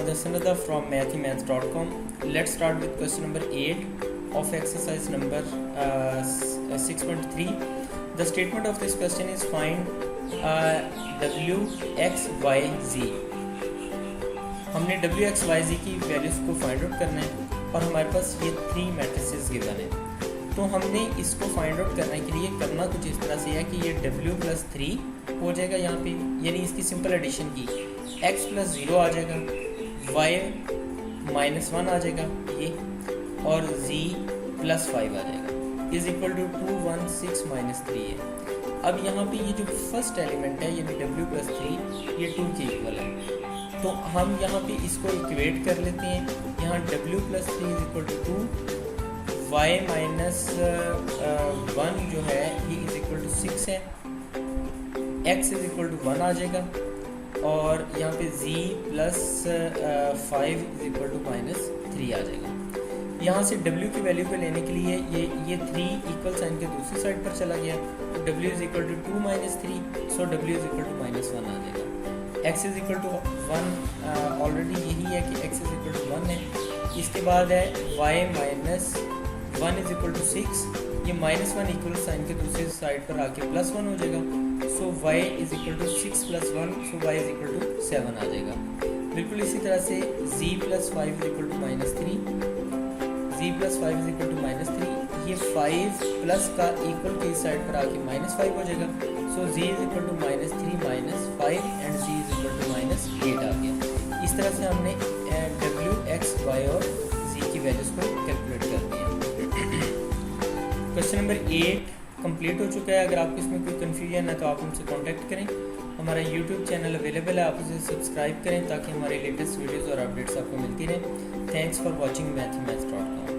Abida Sanada from mathemaths.com. Let's start with question number 8 of exercise number 6.3. The statement of this question is find w, x, y, z. हमने w, x, y, z की values को find out करना है और हमारे पास ये 3 matrices given है। तो हमने इसको फाइंड आउट करने के लिए करना कुछ इस तरह से है कि ये w + 3 हो जाएगा यहाँ पे, यानी इसकी सिंपल एडिशन की x + 0 आ जाएगा, y -1 आ जाएगा ये, और z + 5 आ जाएगा इज इक्वल टू 2, 1, 6 - 3 है। अब यहाँ पे ये जो फर्स्ट एलिमेंट है यानी w + 3 ये 2 के इक्वल है, तो हम यहाँ पे इसको इक्वेट कर लेते हैं। यहाँ w + 3 is equal to 2, y - 1 जो है ये इज इक्वल टू 6 है, x इज इक्वल टू 1 आ जाएगा, और यहाँ पे z + 5 इज इक्वल टू -3 आ जाएगा। यहाँ से w की वैल्यू को लेने के लिए ये 3 इक्वल साइन के दूसरी साइड पर चला गया, तो w is equal to 2 - 3, so w is equal to -1 आ जाएगा। x is equal to 1 already यही है कि x इज इक्वल टू 1 है। इसके बाद है y - 1 इज इक्वल टू 6, ये -1 इक्वल साइन के दूसरी साइड पर आके +1 हो जाएगा, so y is equal to 6 + 1, so y is equal to 7 आ जाएगा। बिल्कुल इसी तरह से z + 5 is equal to -3, z + 5 is equal to -3, ये 5 प्लस का इक्वल की साइड पर आके -5 हो जाएगा, so z is equal to -3 - 5 and z is equal to -8 आ गया। इस तरह से हमने w, x, y और z की वैल्यूज़ को कैलकुलेट कर दिया। क्वेश्चन नंबर 8 कंप्लीट हो चुका है। अगर आपको इसमें कोई कन्फ्यूजन है तो आप हमसे कांटेक्ट करें। हमारा यूट्यूब चैनल अवेलेबल है, आप उसे सब्सक्राइब करें ताकि हमारे लेटेस्ट वीडियोज़ और अपडेट्स आपको मिलती रहें। Thanks for watching mathemaths.com।